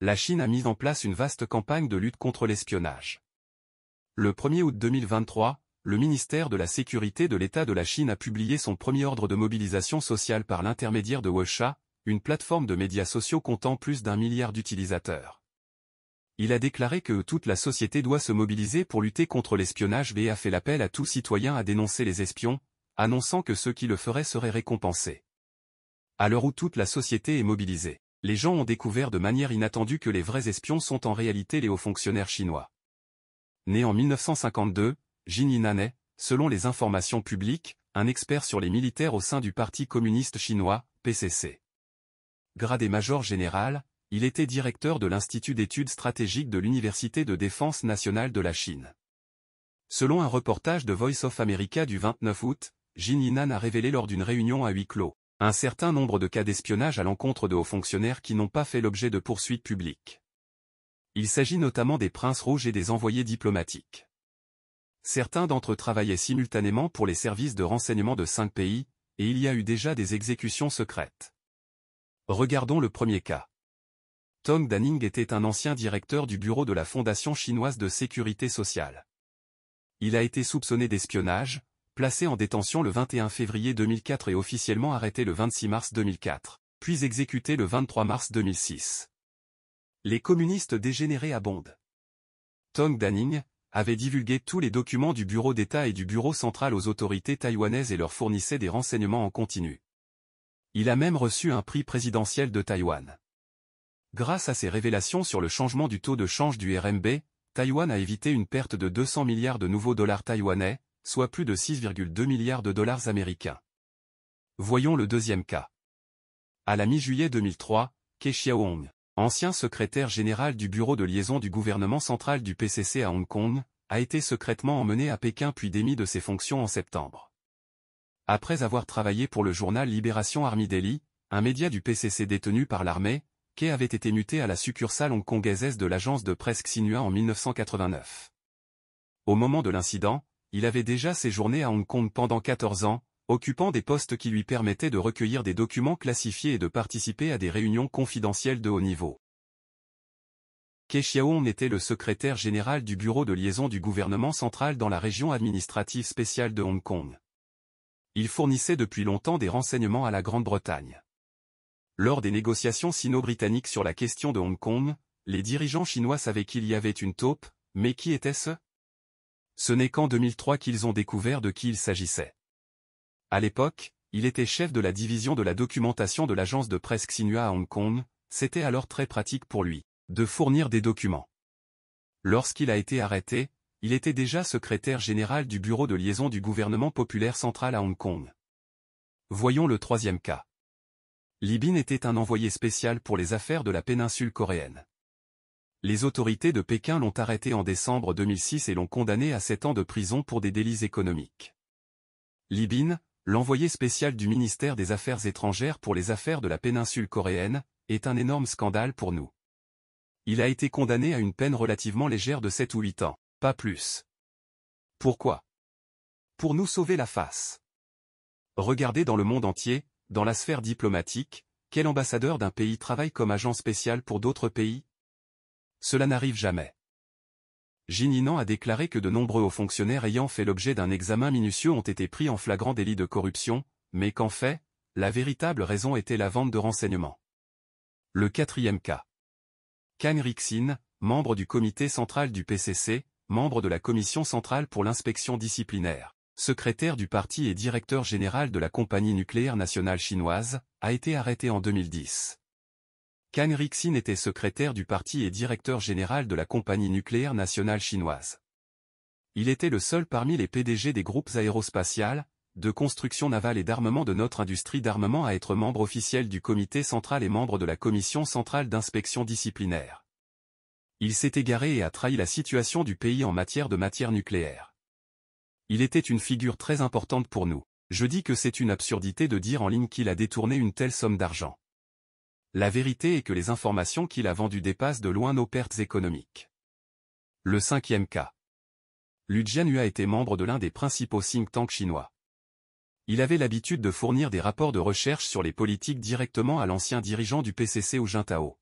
la Chine a mis en place une vaste campagne de lutte contre l'espionnage. Le 1er août 2023, le ministère de la Sécurité de l'État de la Chine a publié son premier ordre de mobilisation sociale par l'intermédiaire de Weishi, une plateforme de médias sociaux comptant plus d'1 milliard d'utilisateurs. Il a déclaré que toute la société doit se mobiliser pour lutter contre l'espionnage et a fait l'appel à tout citoyen à dénoncer les espions, annonçant que ceux qui le feraient seraient récompensés. À l'heure où toute la société est mobilisée, les gens ont découvert de manière inattendue que les vrais espions sont en réalité les hauts fonctionnaires chinois. Né en 1952, Jin Yinan est, selon les informations publiques, un expert sur les militaires au sein du Parti communiste chinois, PCC. Gradé major général, il était directeur de l'Institut d'études stratégiques de l'Université de défense nationale de la Chine. Selon un reportage de Voice of America du 29 août, Jin Yinan a révélé lors d'une réunion à huis clos un certain nombre de cas d'espionnage à l'encontre de hauts fonctionnaires qui n'ont pas fait l'objet de poursuites publiques. Il s'agit notamment des princes rouges et des envoyés diplomatiques. Certains d'entre eux travaillaient simultanément pour les services de renseignement de 5 pays, et il y a eu déjà des exécutions secrètes. Regardons le premier cas. Tong Daning était un ancien directeur du bureau de la Fondation chinoise de sécurité sociale. Il a été soupçonné d'espionnage, placé en détention le 21 février 2004 et officiellement arrêté le 26 mars 2004, puis exécuté le 23 mars 2006. Les communistes dégénérés abondent. Tong Daning avait divulgué tous les documents du bureau d'État et du bureau central aux autorités taïwanaises et leur fournissait des renseignements en continu. Il a même reçu un prix présidentiel de Taïwan. Grâce à ses révélations sur le changement du taux de change du RMB, Taïwan a évité une perte de 200 milliards de nouveaux dollars taïwanais, soit plus de 6,2 milliards de dollars américains. Voyons le deuxième cas. À la mi-juillet 2003, Ke Xiaohong, ancien secrétaire général du bureau de liaison du gouvernement central du PCC à Hong Kong, a été secrètement emmené à Pékin puis démis de ses fonctions en septembre. Après avoir travaillé pour le journal Libération Army Daily, un média du PCC détenu par l'armée, Ke avait été muté à la succursale hongkongaise de l'agence de presse Xinhua en 1989. Au moment de l'incident, il avait déjà séjourné à Hong Kong pendant 14 ans, occupant des postes qui lui permettaient de recueillir des documents classifiés et de participer à des réunions confidentielles de haut niveau. Ke Xiaohong était le secrétaire général du bureau de liaison du gouvernement central dans la région administrative spéciale de Hong Kong. Il fournissait depuis longtemps des renseignements à la Grande-Bretagne. Lors des négociations sino-britanniques sur la question de Hong Kong, les dirigeants chinois savaient qu'il y avait une taupe, mais qui était-ce? Ce n'est qu'en 2003 qu'ils ont découvert de qui il s'agissait. À l'époque, il était chef de la division de la documentation de l'agence de presse Xinhua à Hong Kong, c'était alors très pratique pour lui de fournir des documents. Lorsqu'il a été arrêté, il était déjà secrétaire général du bureau de liaison du gouvernement populaire central à Hong Kong. Voyons le troisième cas. Li Bin était un envoyé spécial pour les affaires de la péninsule coréenne. Les autorités de Pékin l'ont arrêté en décembre 2006 et l'ont condamné à 7 ans de prison pour des délits économiques. Li Bin, l'envoyé spécial du ministère des Affaires étrangères pour les affaires de la péninsule coréenne, est un énorme scandale pour nous. Il a été condamné à une peine relativement légère de 7 ou 8 ans, pas plus. Pourquoi? Pour nous sauver la face. Regardez dans le monde entier, dans la sphère diplomatique, quel ambassadeur d'un pays travaille comme agent spécial pour d'autres pays? Cela n'arrive jamais. Jin Yinan a déclaré que de nombreux hauts fonctionnaires ayant fait l'objet d'un examen minutieux ont été pris en flagrant délit de corruption, mais qu'en fait, la véritable raison était la vente de renseignements. Le quatrième cas. Kang Rixin, membre du comité central du PCC, membre de la commission centrale pour l'inspection disciplinaire, secrétaire du parti et directeur général de la compagnie nucléaire nationale chinoise, a été arrêté en 2010. Kang Rixin était secrétaire du parti et directeur général de la compagnie nucléaire nationale chinoise. Il était le seul parmi les PDG des groupes aérospatiales, de construction navale et d'armement de notre industrie d'armement à être membre officiel du comité central et membre de la commission centrale d'inspection disciplinaire. Il s'est égaré et a trahi la situation du pays en matière de matière nucléaire. Il était une figure très importante pour nous. Je dis que c'est une absurdité de dire en ligne qu'il a détourné une telle somme d'argent. La vérité est que les informations qu'il a vendues dépassent de loin nos pertes économiques. Le cinquième cas. Lu Jianhua était membre de l'un des principaux think tanks chinois. Il avait l'habitude de fournir des rapports de recherche sur les politiques directement à l'ancien dirigeant du PCC Hu Jintao.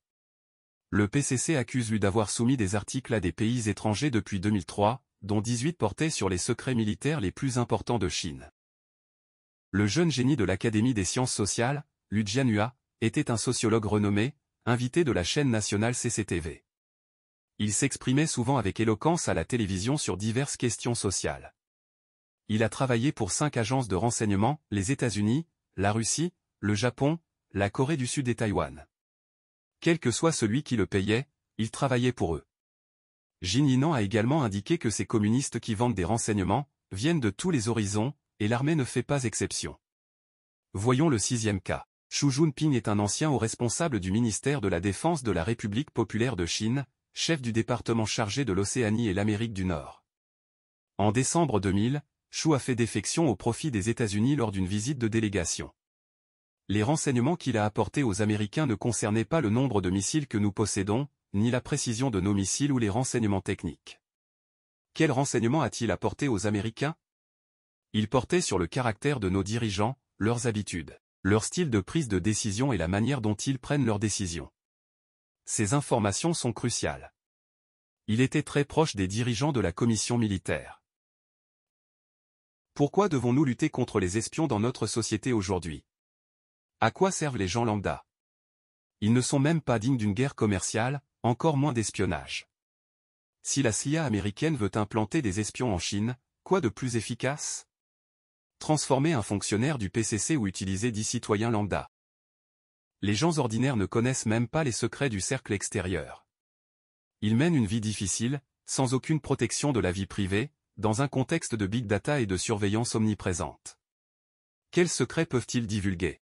Le PCC accuse lui d'avoir soumis des articles à des pays étrangers depuis 2003, dont 18 portaient sur les secrets militaires les plus importants de Chine. Le jeune génie de l'Académie des sciences sociales, Lu Jianhua, était un sociologue renommé, invité de la chaîne nationale CCTV. Il s'exprimait souvent avec éloquence à la télévision sur diverses questions sociales. Il a travaillé pour 5 agences de renseignement, les États-Unis, la Russie, le Japon, la Corée du Sud et Taïwan. Quel que soit celui qui le payait, il travaillait pour eux. Jin Yinan a également indiqué que ces communistes qui vendent des renseignements, viennent de tous les horizons, et l'armée ne fait pas exception. Voyons le 6e cas. Xu Jinping est un ancien haut responsable du ministère de la Défense de la République populaire de Chine, chef du département chargé de l'Océanie et l'Amérique du Nord. En décembre 2000, Xu a fait défection au profit des États-Unis lors d'une visite de délégation. Les renseignements qu'il a apportés aux Américains ne concernaient pas le nombre de missiles que nous possédons, ni la précision de nos missiles ou les renseignements techniques. Quels renseignements a-t-il apporté aux Américains? Il portait sur le caractère de nos dirigeants, leurs habitudes, leur style de prise de décision et la manière dont ils prennent leurs décisions. Ces informations sont cruciales. Il était très proche des dirigeants de la commission militaire. Pourquoi devons-nous lutter contre les espions dans notre société aujourd'hui? À quoi servent les gens lambda? Ils ne sont même pas dignes d'une guerre commerciale, encore moins d'espionnage. Si la CIA américaine veut implanter des espions en Chine, quoi de plus efficace? Transformer un fonctionnaire du PCC ou utiliser 10 citoyens lambda. Les gens ordinaires ne connaissent même pas les secrets du cercle extérieur. Ils mènent une vie difficile, sans aucune protection de la vie privée, dans un contexte de big data et de surveillance omniprésente. Quels secrets peuvent-ils divulguer?